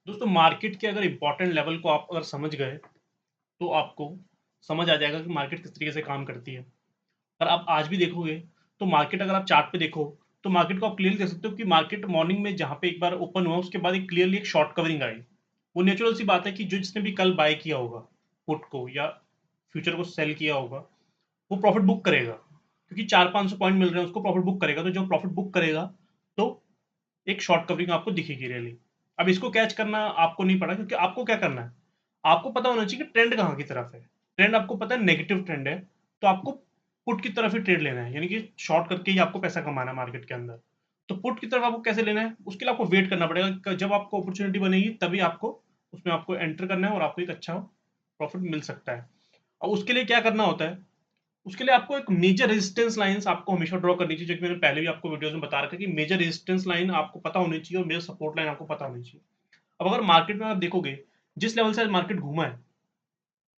दोस्तों मार्केट के अगर इंपॉर्टेंट लेवल को आप अगर समझ गए तो आपको समझ आ जाएगा कि मार्केट किस तरीके से काम करती है। अगर आप आज भी देखोगे तो मार्केट अगर आप चार्ट पे देखो तो मार्केट को आप क्लियरली देख सकते हो कि मार्केट मॉर्निंग में जहाँ पे एक बार ओपन हुआ उसके बाद एक क्लियरली एक शॉर्ट कवरिंग आई। वो नेचुरल सी बात है कि जो जिसने भी कल बाय किया होगा पुट को या फ्यूचर को सेल किया होगा वो प्रॉफिट बुक करेगा, क्योंकि 400-500 पॉइंट मिल रहे हैं उसको प्रॉफिट बुक करेगा। तो जो प्रॉफिट बुक करेगा तो एक शॉर्ट कवरिंग आपको दिखेगी रियली। अब इसको कैच करना आपको नहीं पड़ा, क्योंकि आपको क्या करना है, आपको पता होना चाहिए कि ट्रेंड कहाँ की तरफ है। ट्रेंड आपको पता है नेगेटिव ट्रेंड है, तो आपको पुट की तरफ ही ट्रेड लेना है, यानी कि शॉर्ट करके ही आपको पैसा कमाना है मार्केट के अंदर। तो पुट की तरफ आपको कैसे लेना है, उसके लिए आपको वेट करना पड़ेगा जब आपको अपॉर्चुनिटी बनेगी तभी आपको उसमें आपको एंटर करना है और आपको एक अच्छा प्रॉफिट मिल सकता है। और उसके लिए क्या करना होता है, उसके लिए आपको एक मेजर रेजिस्टेंस लाइंस आपको हमेशा ड्रॉ करनी चाहिए, जो कि मैंने पहले भी आपको वीडियोस में बता रखा है कि मेजर रेजिस्टेंस लाइन आपको पता होनी चाहिए और मेजर सपोर्ट लाइन आपको पता होनी चाहिए। अब अगर मार्केट में आप देखोगे जिस लेवल से आज मार्केट घूमा है,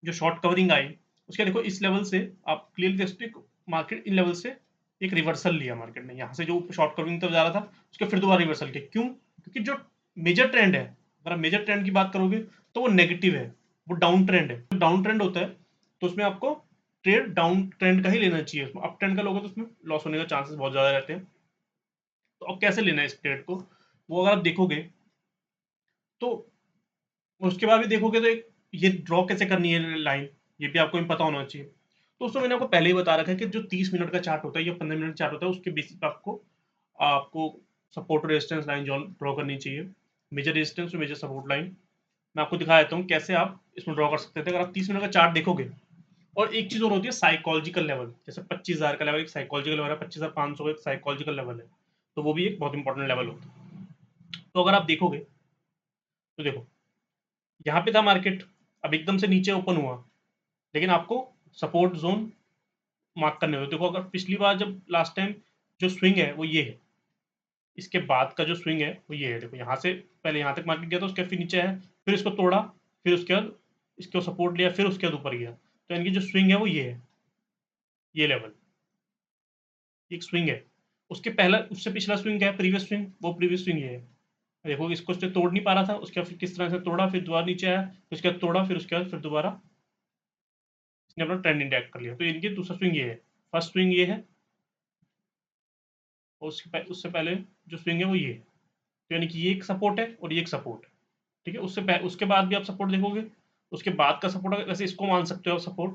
जो शॉर्ट कवरिंग आई, उसके देखो इस लेवल से आप क्लियरली देख सकते हो मार्केट इन लेवल से एक रिवर्सल लिया मार्केट ने। यहाँ से जो शॉर्ट कवरिंग तक जा रहा था उसके फिर दोबारा रिवर्सल किया। क्यों? क्योंकि जो मेजर ट्रेंड है, अगर आप मेजर ट्रेंड की बात करोगे तो वो नेगेटिव है, वो डाउन ट्रेंड है। जो डाउन ट्रेंड होता है तो उसमें आपको ट्रेड डाउन ट्रेंड का ही लेना चाहिए। उसमें अप ट्रेंड का लोगे तो उसमें लॉस होने का चांसेस बहुत ज़्यादा रहते हैं। तो अब कैसे लेना है इस ट्रेड को, वो अगर आप देखोगे तो उसके बाद भी देखोगे तो एक ये ड्रॉ कैसे करनी है लाइन, ये भी आपको पता होना चाहिए। तो उसमें मैंने आपको पहले ही बता रखा है कि जो 30 मिनट का चार्ट होता है या 15 मिनट चार्ट होता है उसके बेसिस पे आपको आपको सपोर्ट और रेजिस्टेंस लाइन जो ड्रॉ करनी चाहिए, मेजर रेजिस्टेंस और मेजर सपोर्ट लाइन। मैं आपको दिखा देता हूँ कैसे आप इसमें ड्रॉ कर सकते थे। अगर आप 30 मिनट का चार्ट देखोगे, और एक चीज और होती है साइकोलॉजिकल लेवल, जैसे 25,000 का लेवल एक साइकोलॉजिकल लेवल है, 25,500 एक साइकोलॉजिकल लेवल है, तो वो भी एक बहुत इंपॉर्टेंट लेवल होता है। तो अगर आप देखोगे तो देखो यहाँ पे था मार्केट, अब एकदम से नीचे ओपन हुआ, लेकिन आपको सपोर्ट जोन मार्क करने होते। देखो अगर पिछली बार जब लास्ट टाइम जो स्विंग है वो ये है, इसके बाद का जो स्विंग है वो ये है। देखो यहाँ से पहले यहाँ तक मार्केट गया था, उसके फिर नीचे है, फिर इसको तोड़ा, फिर उसके बाद इसको सपोर्ट लिया, फिर उसके बाद ऊपर गया। तो इनकी जो स्विंग है वो ये है, ये लेवल एक स्विंग है। उसके पहला उससे पिछला स्विंग क्या है, प्रीवियस स्विंग, वो प्रीवियस स्विंग ये है। देखो इसको उसने तोड़ नहीं पा रहा था, उसके बाद फिर किस तरह से तोड़ा, फिर दोबारा नीचे आया, फिर उसके बाद तोड़ा, फिर उसके बाद फिर दोबारा इसने अपना ट्रेंड इंटैक्ट कर लिया। तो इनकी दूसरा स्विंग ये है, फर्स्ट स्विंग ये है, और उससे पहले जो स्विंग है वो ये है। तो यानी कि ये एक सपोर्ट है और ये एक सपोर्ट है। ठीक है, उसके बाद भी आप सपोर्ट देखोगे, उसके बाद का सपोर्ट वैसे इसको मान सकते हो आप सपोर्ट,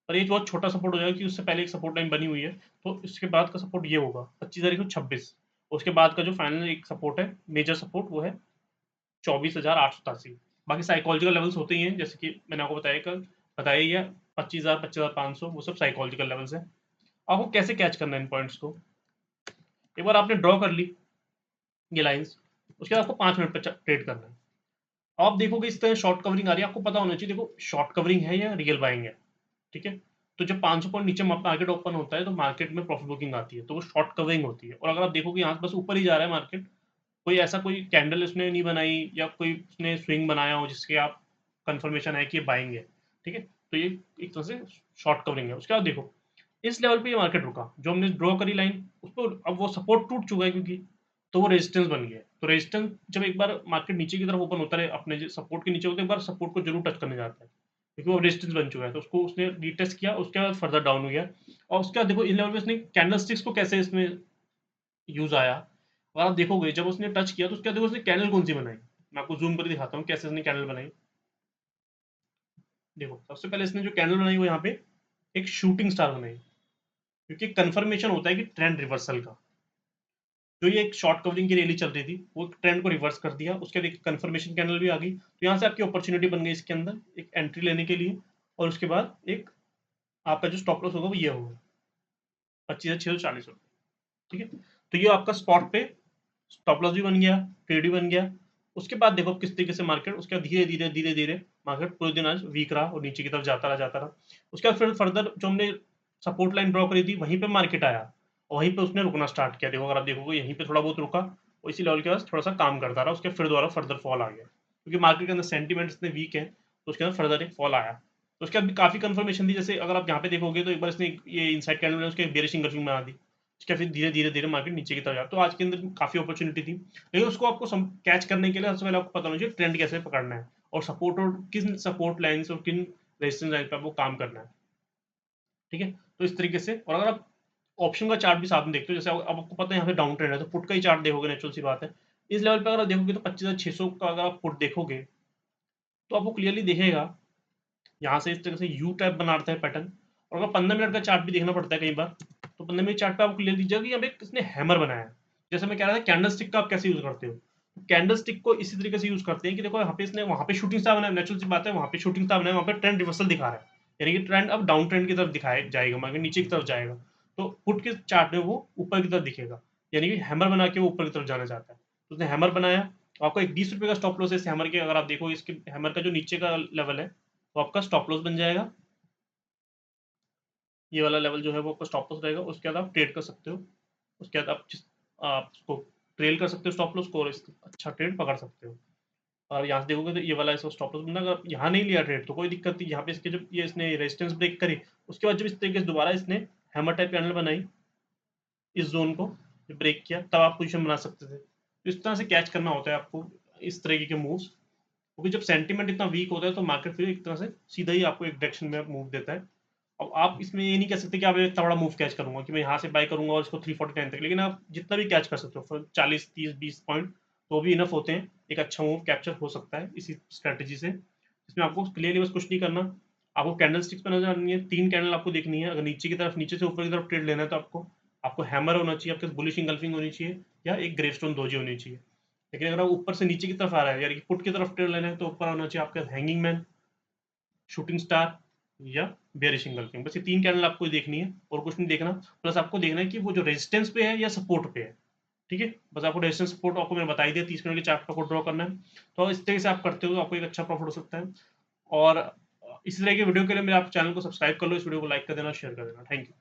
पर ये बहुत छोटा सपोर्ट हो जाएगा कि उससे पहले एक सपोर्ट लाइन बनी हुई है। तो इसके बाद का सपोर्ट ये होगा 25,126। उसके बाद का जो फाइनल एक सपोर्ट है, मेजर सपोर्ट, वो है 24,887। बाकी साइकोलॉजिकल लेवल्स होते ही हैं, जैसे कि मैंने आपको बताया ही है, 25,000 25,500 वो सब साइकोलॉजिकल लेवल्स है। आपको कैसे कैच करना है इन पॉइंट्स को, एक बार आपने ड्रॉ कर ली ये लाइंस, उसके बाद आपको 5 मिनट पर ट्रेड करना है। आप देखोगे इस तरह शॉर्ट कवरिंग आ रही है, आपको पता होना चाहिए देखो शॉर्ट कवरिंग है या रियल बाइंग है। ठीक है, तो जब 500 पॉइंट नीचे मार्केट ओपन होता है तो मार्केट में प्रॉफिट बुकिंग आती है, तो वो शॉर्ट कवरिंग होती है। और अगर आप देखोगे यहाँ बस ऊपर ही जा रहा है मार्केट, कोई ऐसा कोई कैंडल उसने नहीं बनाई या कोई उसने स्विंग बनाया हो जिसके आप कंफर्मेशन है कि ये बाइंग है। ठीक है, तो ये एक तरह से शॉर्ट कवरिंग है। उसके बाद देखो इस लेवल पे ये मार्केट रुका, जो हमने ड्रॉ करी लाइन उस पर अब वो सपोर्ट टूट चुका है, क्योंकि तो वो रेजिस्टेंस बन गया है। तो रेजिस्टेंस जब एक बार मार्केट नीचे की तरफ ओपन होता है अपने सपोर्ट के नीचे होता है, एक बार सपोर्ट को जरूर टच करने जाता है, क्योंकि वो रेजिस्टेंस बन चुका है। तो उसको उसने रीटेस्ट किया, उसके बाद फर्दर डाउन हो गया। और उसके बाद देखो इन लेवल पे उसने कैंडल स्टिक्स को कैसे इसमें यूज आया, और आप देखोगे जब उसने टच किया तो उसके बाद देखो उसने कैंडल कौन सी बनाई। मैं आपको जूम कर दिखाता हूँ कैसे उसने कैंडल बनाई। देखो सबसे पहले इसने जो कैंडल बनाई वो यहाँ पे एक शूटिंग स्टार बनाई, क्योंकि कंफर्मेशन होता है कि ट्रेंड रिवर्सल का। जो ये एक शॉर्ट कवरिंग की रैली चल रही थी वो ट्रेंड को रिवर्स कर दिया, उसके बाद एक कंफर्मेशन कैंडल भी आ गई। तो यहाँ से आपकी अपॉर्चुनिटी बन गई इसके अंदर एक एंट्री लेने के लिए। और उसके बाद एक आपका जो स्टॉप लॉस होगा वो ये होगा 25,640 रुपये। ठीक है, तो ये आपका स्पॉट पे स्टॉप लॉस भी बन गया, ट्रेड भी बन गया। उसके बाद देखो किस तरीके से मार्केट उसके बाद धीरे धीरे मार्केट पूरे दिन आज वीक रहा और नीचे की तरफ जाता रहा। उसके बाद फिर फर्दर जो हमने सपोर्ट लाइन ड्रॉ करी थी वहीं पे मार्केट आया, और वहीं पे उसने रुकना स्टार्ट किया। देखो अगर आप देखोगे यहीं पे थोड़ा बहुत रुका और इसी लेवल के पास थोड़ा सा काम करता रहा, उसके फिर दोबारा फर्दर फॉल आ गया, क्योंकि मार्केट के अंदर सेंटीमेंट इतने वीक है तो उसके अंदर फर्दर एक फॉल आया। तो उसके बाद भी काफी कंफर्मेशन थी, जैसे अगर आप यहाँ पे देखोगे तो एक बार इसने ये इनसाइड कैंडल उसके बेरिश इंगल्फिंग बना दी, उसके फिर धीरे-धीरे मार्केट नीचे की तरफ जाता है। तो आज के अंदर काफ़ी अपॉर्च्युनिटी थी, लेकिन उसको आपको कैच करने के लिए सबसे पहले आपको पता होना चाहिए ट्रेंड कैसे पकड़ना है, और सपोर्ट, और किन सपोर्ट लाइन्स और किन रेजिस्टेंस लाइन पे आपको काम करना है। ठीक है? तो इस तरीके से, और अगर आप ऑप्शन का चार्ट भी साथ में देखते हो, जैसे अब आपको पता है यहाँ पे डाउन ट्रेंड है, तो पुट का ही चार्ट देखोगे, नेचुरल सी बात है। इस लेवल पे अगर आप देखोगे तो 25,600 का अगर आप पुट देखोगे, तो आपको क्लियरली दिखेगा यहाँ से इस तरह से यू टाइप बनाता है पैटर्न। और अगर 15 मिनट का चार्ट भी देखना पड़ता है कई बार, तो 15 मिनट चार्ट पे आपको क्लियर दिख जाएगा कि यहाँ पे किसने हैमर बनाया है। जैसे मैं कह रहा था कैंडल स्टिक का आप कैसे यूज करते हो, कैंडल स्टिक को इसी तरीके से यूज करते हैं कि देखो यहाँ पे इसने वहाँ पे शूटिंग स्टार बनाया, नेचुरल सी बात है, वहाँ पे शूटिंग स्टार बनाया, वहाँ पे ट्रेंड रिवर्सल दिखा रहा है, यानी कि ट्रेंड अब डाउन ट्रेंड की तरफ दिखाया जाएगा, मार्केट नीचे की तरफ जाएगा। तो पुट के चार्ट में वो ऊपर की तरफ दिखेगा, यानी कि हैमर बना के वो ऊपर की तरफ जाना चाहता है। तो उसने हैमर बनाया, तो आपको एक 20 रुपए का स्टॉप लॉस है इस हैमर के, अगर आप देखो इसके हैमर का जो नीचे का लेवल है, तो आपका स्टॉप लॉस बन जाएगा। ये वाला लेवल जो है वो आपका स्टॉप लॉस रहेगा, उसके बाद आप ट्रेड कर सकते हो। उसके बाद आप उसको ट्रेल कर सकते हो स्टॉप लॉस को, और अच्छा ट्रेड पकड़ सकते हो। और यहाँ से देखोगे तो ये वाला इसका स्टॉप लॉस बनना, अगर यहाँ नहीं लिया ट्रेड तो कोई दिक्कत नहीं। यहाँ पे इसके जब ये इसने रेजिस्टेंस ब्रेक करी, उसके बाद जब इस तरीके से दोबारा इसने हैमर टाइप कैंडल बनाई, इस जोन को ब्रेक किया, तब आप पोजीशन बना सकते थे। तो इस तरह से कैच करना होता है आपको इस तरीके के मूव्स, क्योंकि जब सेंटीमेंट इतना वीक होता है तो मार्केट फिर एक तरह से सीधा ही आपको एक डायरेक्शन में मूव देता है। अब आप इसमें ये नहीं कह सकते कि आप इतना बड़ा मूव कैच करूंगा कि मैं यहाँ से बाय करूंगा और इसको 349 तक, लेकिन आप जितना भी कैच कर सकते हो 40, 30, 20 पॉइंट, तो भी इनफ होते हैं, एक अच्छा मूव कैप्चर हो सकता है इसी स्ट्रेटेजी से। इसमें आपको क्लियरली बस कुछ नहीं करना, आपको कैंडल स्टिक्स पे नजर आनी है, 3 कैंडल आपको देखनी है। अगर नीचे की तरफ, नीचे से ऊपर की तरफ ट्रेड लेना है तो आपको आपको हैमर होना चाहिए, आपके बुलिश इंगल्फिंग होनी चाहिए, या एक ग्रेवस्टोन दोजी होनी चाहिए। लेकिन अगर आप ऊपर से नीचे की तरफ आ रहा है, यानी कि पुट की तरफ ट्रेड लेना है, तो ऊपर होना चाहिए आपके हैंगिंग मैन, शूटिंग स्टार, या बेरिश इंगल्फिंग। बस ये 3 कैंडल आपको देखनी है और कुछ नहीं देखना। प्लस आपको देखना है कि वो जो रेजिस्टेंस पे है या सपोर्ट पे है। ठीक है, बस आपको रेजिस्टेंस सपोर्ट आपको मैंने बता ही दिया, 30 मिनट के चार्ट को ड्रॉ करना है। तो इस तरीके से आप करते हो तो आपको एक अच्छा प्रॉफिट हो सकता है। और इसी तरह के वीडियो के लिए मेरे आप चैनल को सब्सक्राइब कर लो, इस वीडियो को लाइक कर देना, शेयर कर देना। Thank you.